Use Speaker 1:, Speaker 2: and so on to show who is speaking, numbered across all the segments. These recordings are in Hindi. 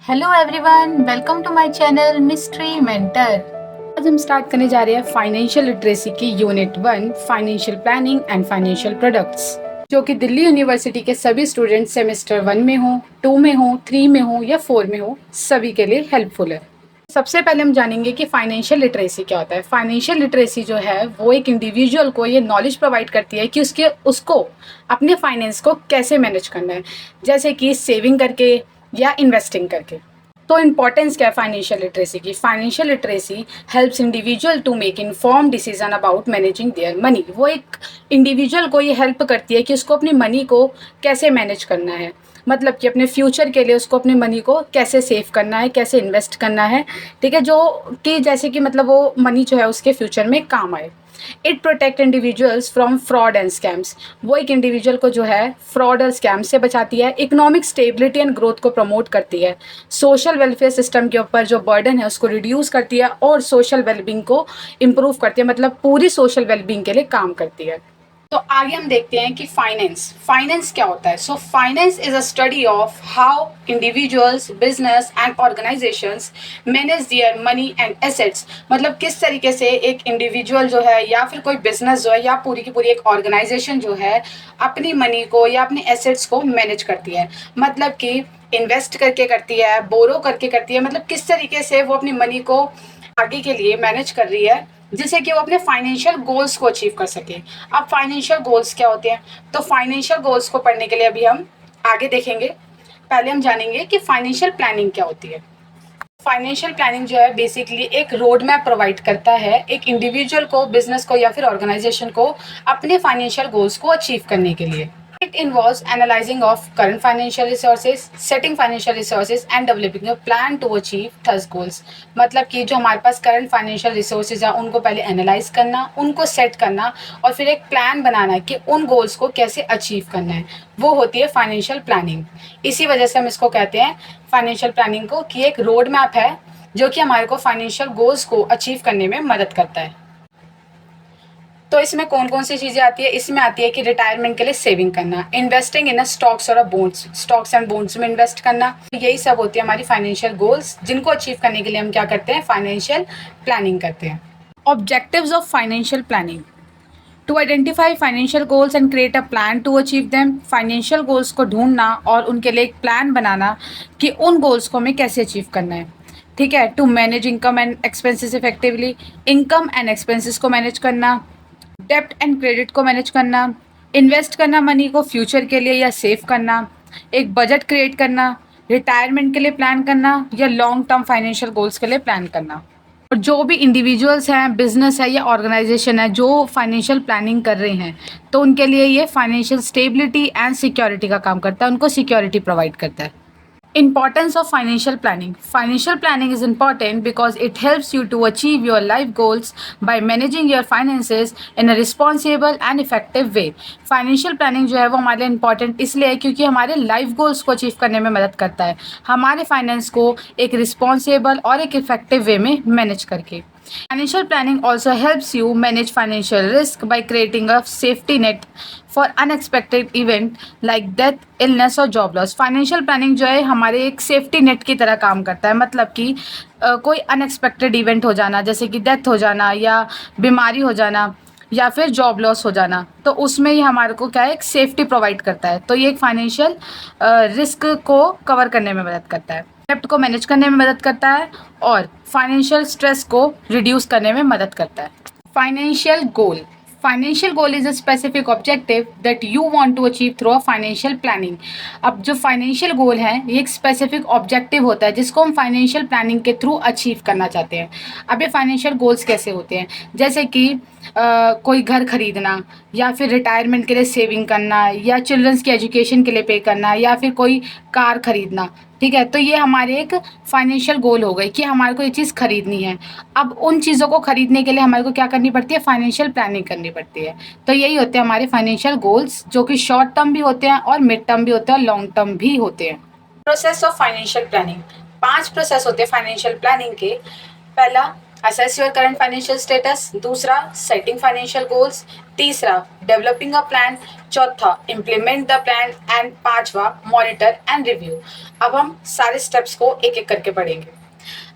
Speaker 1: Hello everyone, welcome to my channel mystery mentor. आज हम स्टार्ट करने जा रहे हैं फाइनेंशियल लिटरेसी की unit 1 financial planning and financial products, जो कि दिल्ली यूनिवर्सिटी के सभी स्टूडेंट सेमेस्टर 1 में हो, 2 में हो, 3 में हो या 4 में हो, सभी के लिए हेल्पफुल है। सबसे पहले हम जानेंगे कि फाइनेंशियल लिटरेसी क्या होता है। फाइनेंशियल लिटरेसी जो है वो एक इंडिविजुअल को ये नॉलेज प्रोवाइड करती है कि उसको अपने फाइनेंस को कैसे मैनेज करना है, जैसे कि सेविंग करके या इन्वेस्टिंग करके। तो इम्पॉर्टेंस क्या है फाइनेंशियल लिटरेसी की? Financial literacy helps individual to make inform decision about managing their money. वो एक इंडिविजुअल को ये हेल्प करती है कि उसको अपनी मनी को कैसे मैनेज करना है, मतलब कि अपने फ्यूचर के लिए उसको अपने मनी को कैसे सेव करना है, कैसे इन्वेस्ट करना है, ठीक है, जो कि जैसे कि मतलब वो मनी जो है उसके फ्यूचर में काम आए। It protect individuals from fraud and scams. वो एक इंडिविजुअल को जो है फ्रॉड और स्कैम से बचाती है। इकोनॉमिक स्टेबिलिटी एंड ग्रोथ को प्रमोट करती है। सोशल वेलफेयर सिस्टम के ऊपर जो बर्डन है उसको रिड्यूस करती है और सोशल वेलबींग को इम्प्रूव करती है, मतलब पूरी सोशल वेलबींग के लिए काम करती है। तो आगे हम देखते हैं कि फाइनेंस क्या होता है। So finance is a study of how individuals, business and organisations manage their money and assets. मतलब किस तरीके से एक इंडिविजुअल जो है या फिर कोई बिजनेस जो है या पूरी की पूरी एक ऑर्गेनाइजेशन जो है अपनी मनी को या अपने एसेट्स को मैनेज करती है। मतलब कि इन्वेस्ट करके करती है, बोरो करके करती है, मतलब किस तरीके से वो अपनी मनी को आगे के लिए मैनेज कर रही है जिससे कि वो अपने फाइनेंशियल गोल्स को अचीव कर सके। अब फाइनेंशियल गोल्स क्या होते हैं? तो फाइनेंशियल गोल्स को पढ़ने के लिए अभी हम आगे देखेंगे। पहले हम जानेंगे कि फाइनेंशियल प्लानिंग क्या होती है। फाइनेंशियल प्लानिंग जो है बेसिकली एक रोड मैप प्रोवाइड करता है एक इंडिविजुअल को, बिजनेस को या फिर ऑर्गेनाइजेशन को अपने फाइनेंशियल गोल्स को अचीव करने के लिए। It involves analysing of current financial resources, setting financial resources and developing a plan to achieve those goals. मतलब कि जो हमारे पास करंट फाइनेंशियल रिसोर्सेज है उनको पहले एनालाइज करना, उनको सेट करना और फिर एक प्लान बनाना कि उन गोल्स को कैसे अचीव करना है, वो होती है फाइनेंशियल प्लानिंग। इसी वजह से हम इसको कहते हैं फाइनेंशियल प्लानिंग को कि एक रोड मैप है जो कि हमारे को फाइनेंशियल गोल्स को अचीव करने में मदद करता है। तो इसमें कौन कौन सी चीज़ें आती है? इसमें आती है कि रिटायरमेंट के लिए सेविंग करना, इन्वेस्टिंग इन स्टॉक्स और बॉन्ड्स, स्टॉक्स एंड बॉन्ड्स में इन्वेस्ट करना। यही सब होती है हमारी फाइनेंशियल गोल्स, जिनको अचीव करने के लिए हम क्या करते हैं? फाइनेंशियल प्लानिंग करते हैं। Objectives of financial planning: to identify financial goals and create a plan to achieve them. Financial goals को ढूंढना और उनके लिए एक प्लान बनाना कि उन गोल्स को हमें कैसे अचीव करना है, ठीक है। To manage income and expenses effectively, income and expenses को मैनेज करना, डेब्ट एंड क्रेडिट को मैनेज करना, इन्वेस्ट करना मनी को फ्यूचर के लिए या सेव करना, एक बजट क्रिएट करना, रिटायरमेंट के लिए प्लान करना या लॉन्ग टर्म फाइनेंशियल गोल्स के लिए प्लान करना। और जो भी इंडिविजुअल्स हैं, बिजनेस है या ऑर्गेनाइजेशन है जो फाइनेंशियल प्लानिंग कर रहे हैं, तो उनके लिए ये फाइनेंशियल स्टेबिलिटी एंड सिक्योरिटी का काम करता है, उनको सिक्योरिटी प्रोवाइड करता है। Importance of financial planning. Financial planning is important because it helps you to achieve your life goals by managing your finances in a responsible and effective way. Financial planning जो है वो हमारे लिए important इसलिए है क्योंकि हमारे लाइफ गोल्स को अचीव करने में मदद करता है, हमारे फाइनेंस को एक रिस्पॉन्सिबल और एक इफेक्टिव वे में मैनेज करके। Financial planning also helps you manage financial risk by creating a safety net for unexpected event like death, illness और job loss. Financial planning जो है हमारे एक सेफ्टी नेट की तरह काम करता है, मतलब कि कोई अनएक्सपेक्टेड इवेंट हो जाना, जैसे कि डेथ हो जाना या बीमारी हो जाना या फिर जॉब लॉस हो जाना, तो उसमें ये हमारे को क्या है, एक सेफ्टी प्रोवाइड करता है। तो ये एक फाइनेंशियल रिस्क को कवर करने में मदद करता है, डेब्ट को मैनेज करने में मदद करता है और फाइनेंशियल स्ट्रेस को रिड्यूस करने में मदद करता है। Financial goal: financial goal is a specific objective that you want to achieve through a financial planning. अब जो फाइनेंशियल गोल है ये एक स्पेसिफिक ऑब्जेक्टिव होता है जिसको हम फाइनेंशियल प्लानिंग के थ्रू अचीव करना चाहते हैं। अब ये फाइनेंशियल गोल्स कैसे होते हैं? जैसे कि कोई घर खरीदना या फिर रिटायरमेंट के लिए सेविंग करना या चिल्ड्रंस की एजुकेशन के लिए पे करना या फिर कोई कार खरीदना, ठीक है। तो ये हमारे एक फाइनेंशियल गोल हो गई कि हमारे को ये चीज़ खरीदनी है। अब उन चीज़ों को खरीदने के लिए हमारे को क्या करनी पड़ती है? फाइनेंशियल प्लानिंग करनी पड़ती है। तो यही होते हैं हमारे फाइनेंशियल गोल्स, जो कि शॉर्ट टर्म भी होते हैं और मिड टर्म भी होते हैं और लॉन्ग टर्म भी होते हैं। Process of financial planning: 5 process होते हैं फाइनेंशियल प्लानिंग के। पहला, assess your current financial status, दूसरा सेटिंग फाइनेंशियल गोल्स, तीसरा डेवलपिंग अ प्लान, चौथा इम्प्लीमेंट द प्लान एंड पांचवा मॉनिटर एंड रिव्यू। अब हम सारे स्टेप्स को एक एक करके पढ़ेंगे।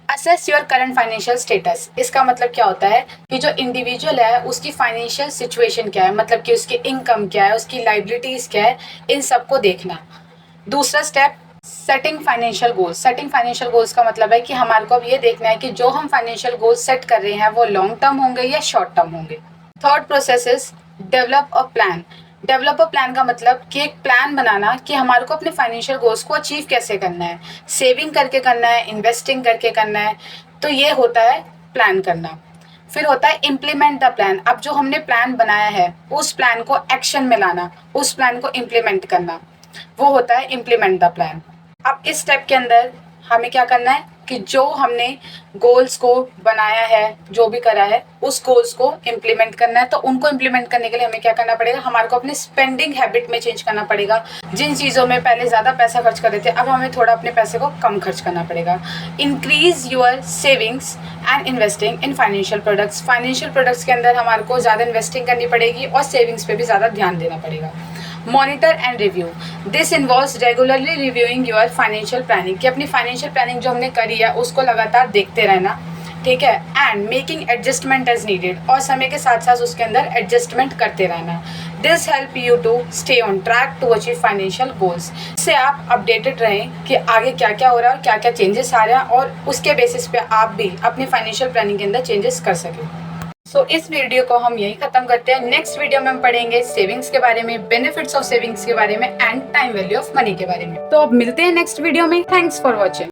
Speaker 1: Assess your current financial status, इसका मतलब क्या होता है कि जो इंडिविजुअल है उसकी फाइनेंशियल सिचुएशन क्या है, मतलब कि उसकी इनकम क्या है, उसकी लाइबिलिटीज क्या है, इन सबको देखना। दूसरा step setting financial goals. Setting financial goals का मतलब है कि हमारे को अब ये देखना है कि जो हम फाइनेंशियल गोल्स सेट कर रहे हैं वो लॉन्ग टर्म होंगे या शॉर्ट टर्म होंगे। Third process is develop a plan. Develop a plan का मतलब कि एक प्लान बनाना कि हमारे को अपने फाइनेंशियल गोल्स को अचीव कैसे करना है, सेविंग करके करना है, इन्वेस्टिंग करके करना है, तो ये होता है प्लान करना। फिर होता है इम्प्लीमेंट द प्लान। अब जो हमने प्लान बनाया है उस प्लान को एक्शन में लाना, उस प्लान को इम्प्लीमेंट करना, वो होता है इम्प्लीमेंट द प्लान। अब इस स्टेप के अंदर हमें क्या करना है कि जो हमने गोल्स को बनाया है, जो भी करा है, उस गोल्स को इम्प्लीमेंट करना है। तो उनको इम्प्लीमेंट करने के लिए हमें क्या करना पड़ेगा, हमारे को अपने स्पेंडिंग हैबिट में चेंज करना पड़ेगा। जिन चीज़ों में पहले ज़्यादा पैसा खर्च कर रहे थे, अब हमें थोड़ा अपने पैसे को कम खर्च करना पड़ेगा। Increase your savings and investing in financial products. Financial products के अंदर हमारे को ज़्यादा इन्वेस्टिंग करनी पड़ेगी और सेविंग्स पे भी ज़्यादा ध्यान देना पड़ेगा। Monitor and review, this involves regularly reviewing your financial planning, कि अपनी फाइनेंशियल प्लानिंग जो हमने करी है उसको लगातार देखते रहना, ठीक है। And making adjustment as needed, और समय के साथ साथ उसके अंदर एडजस्टमेंट करते रहना। This help you to stay on track to achieve financial goals. इससे आप अपडेटेड रहें कि आगे क्या क्या हो रहा है और क्या क्या चेंजेस आ रहा है, और उसके बेसिस पे आप भी अपनी फाइनेंशियल प्लानिंग के अंदर चेंजेस कर सकें। सो इस वीडियो को हम यही खत्म करते हैं। नेक्स्ट वीडियो में हम पढ़ेंगे सेविंग्स के बारे में, बेनिफिट्स ऑफ सेविंग्स के बारे में and time value of money के बारे में। तो अब मिलते हैं नेक्स्ट वीडियो में। Thanks for watching.